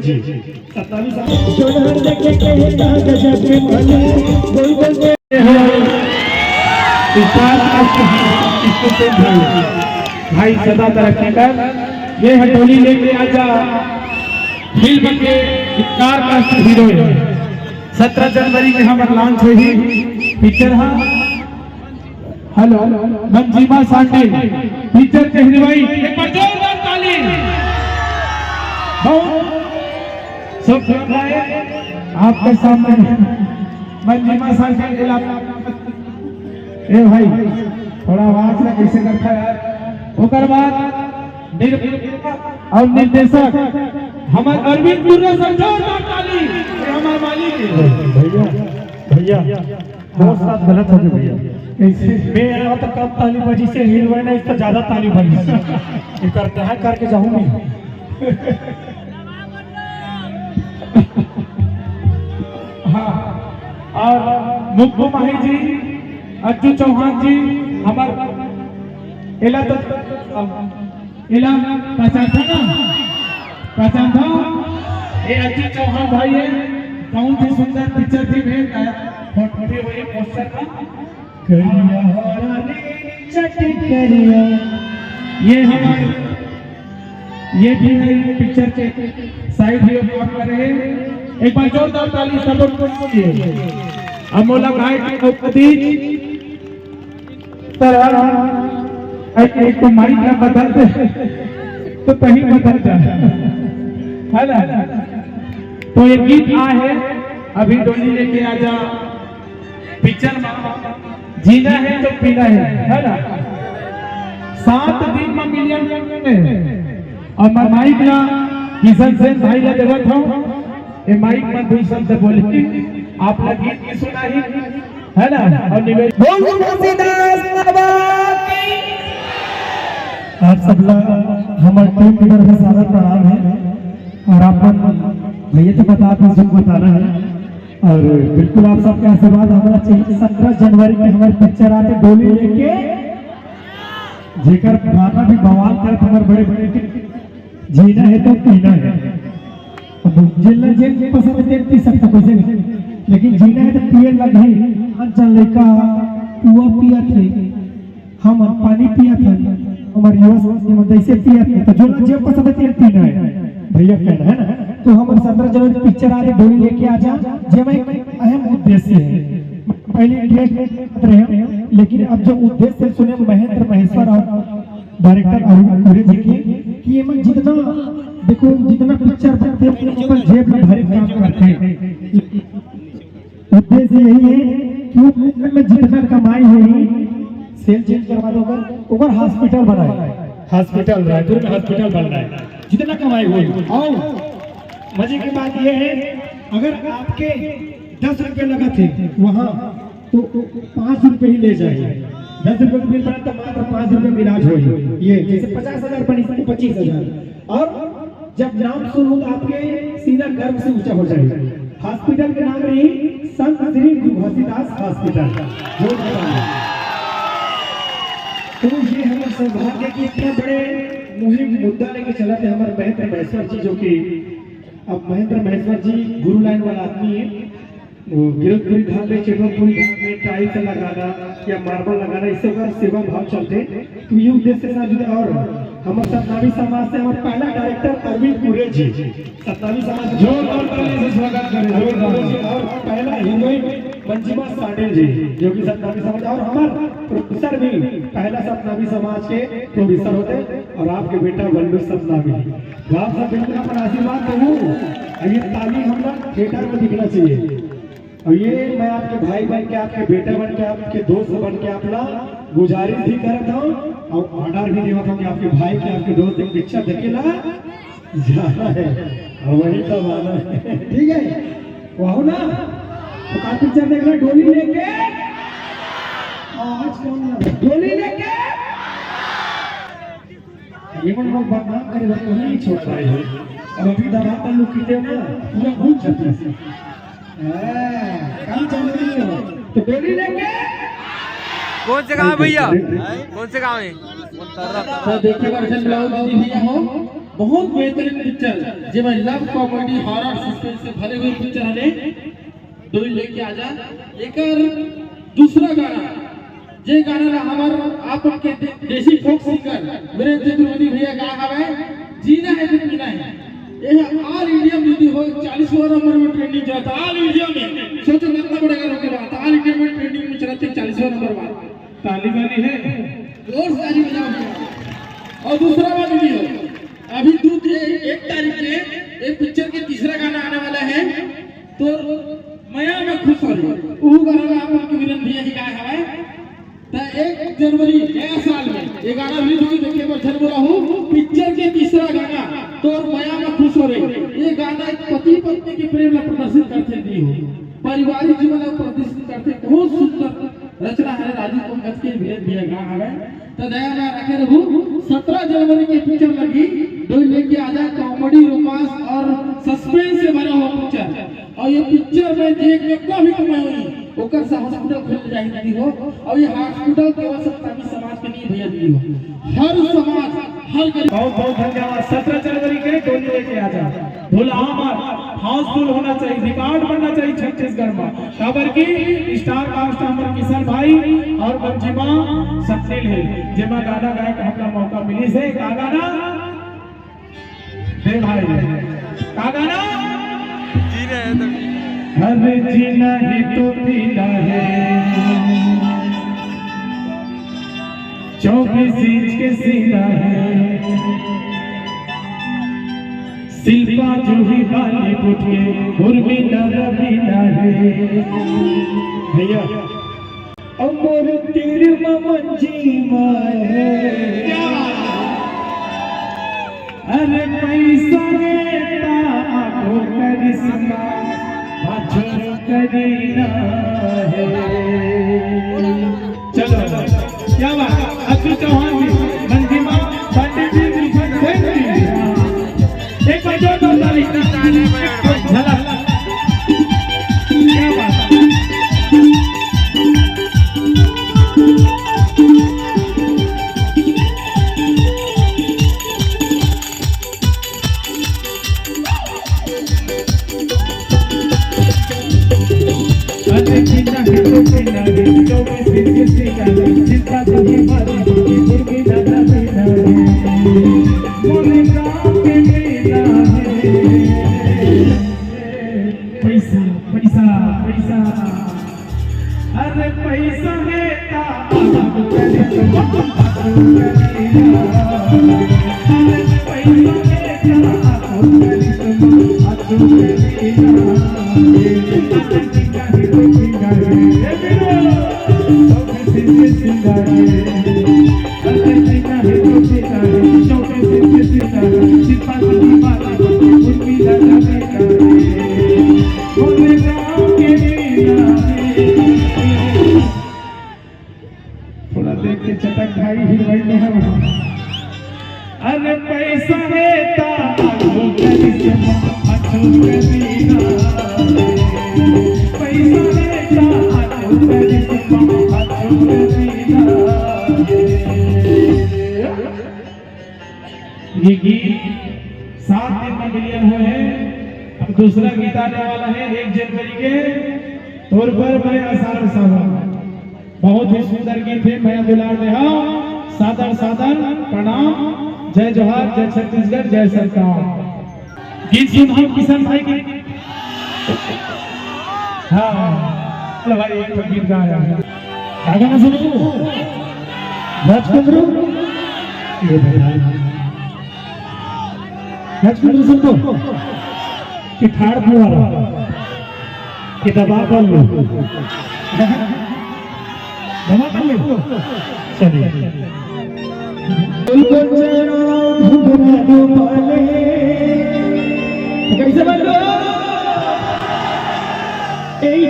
जी 27 भाई सदा तरक्की कर। ये है टोली लेके आजा फिल्म के स्टार कास्ट हीरोइन 17 जनवरी के हमारे लॉन्च हुई पिक्चर है। हेलो मंजीमा सांडे पिक्चर के हीरोइन एक बार जोरदार ताली। सब आपके सामने मंजीमा सांडे। ए भाई थोड़ा आवाज में कैसे करता है यार। ओकर बाद और निर्देशक हमारे अरविंद गुर्रा सर जोरदार ताली। हमारे मालिक भैया बहुत साथ गलत हो गए भैया। मैं आया तो कम ताली बजी से हीरोइन है, इससे ज्यादा ताली बजी ये करते हैं करके जाऊंगी। हाँ और मुक्कू माही जी, अज्जू चौहान जी हमारे इला तो इला पहचान था ये अज्जू चौहान भाई है। बहुत ही सुंदर पिक्चर थी फोटो हुई पोस्टर का करिया। ये हमारे ये भी है पिक्चर के साइड हीरो काम कर रहे हैं। एक बार जोरदार ताली सपोर्ट को दिए। अमोला भाई की उपति एक तो माइक ना बदलते तो कहीं बदल जाए है ना। तो एक गीत है अभी डोली लेके आजा पिक्चर जीना है तो पीना है ना। 7 दिन में मिलियन और मैं माइक ना किशन सेन भाई ने जगत हूँ ये माइक में दुई शब्द बोले आप लोग गीत की सुना ही है ना। और आप सब हमारे टीम की तरफ से सारा प्रणाम है। और आप भैया तो बताना है और बिल्कुल आप सबके आशीर्वाद हमारा चाहिए। 17 जनवरी के हमारे पिक्चर आते डोली लेके जेकर गाना भी बवाल कर हमारे बड़े बड़े जीना है तो पीना है। जिला जेल पसंद है पी सकता कैसे नहीं, लेकिन जीना है तो पिए लगे। अंचल लेका पुआ पिया थे हम पानी पिया था हमारे युवा जैसे पिया थे तो जो जेब पसंद है पीना है भैया कहना है ना। तो हम 17 जनवरी पिक्चर आ रहे डोली लेके आ जा जे में अहम उद्देश्य है। पहले रहे लेकिन अब जो उद्देश्य सुने महेंद्र महेश्वर और डायरेक्टर अरविंद गुर्रा जी की कि ये में जितना देखो जितना पिक्चर बनते हैं अपन जेब में भरे काम करते हैं। उद्देश्य यही है कि में जितना कमाई हुई सेल चेंज करवा दो ओवर हॉस्पिटल बनाए। हॉस्पिटल रायपुर में हॉस्पिटल बन रहा है जितना कमाई हुई। और मजे की बात यह है अगर आपके 10 रुपए लगा थे वहाँ तो 5 रुपए ही ले जाइए। 10 रुपए का बिल बना तो मात्र 5 रुपए में इलाज हो। ये जैसे 50,000 बनी 25,000 और जब नाम सुनो तो आपके सीना गर्व से ऊंचा हो जाएगा। हॉस्पिटल के नाम रही संत श्री गुरु घसीदास हॉस्पिटल। तो ये हमारे सौभाग्य की इतने बड़े मुहिम मुद्दा लेके चला थे हमारे महेंद्र महेश्वर जी, जो कि अब महेंद्र महेश्वर जी गुरु लाइन वाला आदमी है। गिरधपुरी धाम में चिड़पुरी धाम में टाइल्स लगाना या मार्बल लगाना इससे सेवा भाव चलते। तो ये उद्देश्य से जुड़े। और हमारे सतनामी समाज से हमारे पहला डायरेक्टर अरविंद गुर्रा जी सतनामी समाज जोरदार ताली से स्वागत करें। और पहला हीरोइन मंजीमा सांडे जी जो कि सतनामी समाज और हमारे प्रोफेसर भी पहला सतनामी समाज के प्रोफेसर होते और आपके बेटा वल्लू सतनामी। आप सब बिल्कुल पर आशीर्वाद दूँ। ये ताली हम लोग थिएटर में दिखना चाहिए। और ये मैं आपके भाई बन के आपके बेटे बन के आपके दोस्त बन के अपना गुजारिश भी करता हूँ और ऑर्डर भी देता हूँ कि आपके भाई के आपके दोस्त एक पिक्चर देखेला जाना है और वही तब आना है। ठीक है वाह ना। तो का पिक्चर देखना डोली लेके आज कौन डोली लेके ये मन लोग बदनाम करे तो नहीं छोड़ रहे हैं। अब अभी दबा कर लोग कीते ना पूरा भूल जाते हैं। काम चल रही है तो डोली लेके कौन से गाँव भैया कौन से गाँव है? तो देखिए वर्षन ब्लाउज दीदी भैया हो बहुत बेहतरीन पिक्चर जेमा लव कॉमेडी हॉरर सस्पेंस से भरे हुए पिक्चर हने डोली लेके आजा। एकर दूसरा गाना जे गाना ला हमर आपके देसी फोक सिंगर वीरेंद्र चतुर्वेदी भैया गा हवे जीना है तो पीना है। यह ऑल इंडिया में यदि हो 40वां नंबर में ट्रेंडिंग चलता ऑल इंडिया में। सोचो कितना बड़ा गाना के बात ऑल इंडिया में ट्रेंडिंग में चलते 40वां नंबर बात ताली वाली है जोर से ताली बजाओ। और दूसरा बात वीडियो अभी 1 तारीख के एक पिक्चर के तीसरा गाना आने वाला है तो मया में खुश हो रही वो गाना आपके वीरेंद्र भैया ही गाया है। 1 जनवरी नया साल में ये गाना रिलीज होगी देखिए मैं बोला हूँ पिक्चर के तीसरा गाना तो मया में खुश हो रही। ये गाना एक पति पत्नी के प्रेम में प्रदर्शित करते दी हो पारिवारिक जीवन में प्रदर्शित करते बहुत सुंदर रचना है राजीव पंकज के वीरेंद्र भैया गा है। तो दया में रखे रहू 17 जनवरी की पिक्चर लगी डोली लेके आजा कॉमेडी रोमांस और सस्पेंस से भरा हुआ पिक्चर। और ये पिक्चर में देख कितना भी कमाई हुई ओकर से हॉस्पिटल खुल जाएगी हो। और ये हॉस्पिटल केवल सत्तावी समाज के लिए भैया दी हो हर समाज हर बहुत बहुत धन्यवाद। 17 जनवरी के डोली लेके आजा धुलामर हाउसफुल होना चाहिए रिकॉर्ड बनना चाहिए छत्तीसगढ़ में। खबर की स्टार कास्ट हमर किशन भाई और मंजिमा सत्तिल है जेमा गाना गाए का हमरा मौका मिली से का गाना दे भाई का गाना जीना है तो हमें जीना ही तो पीना है 24 इंच के सीना है शिल्पा जूही बॉलीवुड के उर्मिला रवीना है भैया अमर तेरे मंजीमा है अरे पैसा देता आंखों करिश्मा बाछड़ करीना है। चलो क्या बात अक्षय चौहान जी मंजिमा पंडित जी एक बजो तो ताली झलक क्या बात अरे जीना है तो पीना है 24 इंच के सीना है चिंता तो ही मारी मुर्गी दादा पीना है मोरे गाँव के पीना है पैसा पैसा पैसा अरे पैसा है ता अरे पैसा थोड़ा देख के चटक भाई हिलवाई में है अरे पैसा है ता करिश्मा अच्छो करीना पैसा है ता अच्छो करिश्मा अच्छो करीना। ये गीत 7 दिन में मिलियन हुए हैं। अब दूसरा गीत आने वाला है 1 जनवरी के तौर पर मैं आसार सावन बहुत ही सुंदर गीत है मैं दुलार दे सादर सादर प्रणाम जय जोहार जय छत्तीसगढ़ जय सरकार। गीत सुनाओ किशन भाई की हाँ चलो भाई एक गीत गाया गाना सुनो राजकुंद्रू ये भाई राजकुंद्रू सुन दो कि ठाड़ फुवारा कि दबा कर लो दबा कर लो चलिए कैसे बोलो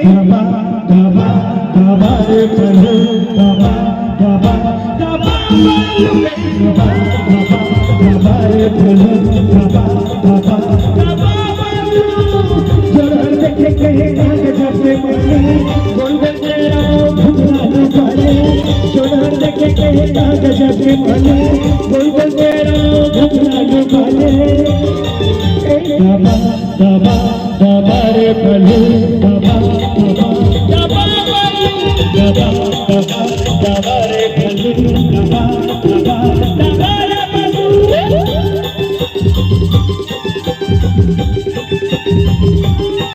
दबा दबा दबा रे चलो दबा दबा दबा दबा दबा रे चलो दबा दबा दबा जोर देखे कहे जब से बोले बोल तेरा भुगना न पाले जोर देखे कहे जब से बोले बोल तेरा भुगना न पाले दबा दबा दबा रे बलू दबा दबा दबा बलू दबा दबा दबा रे बलू दबा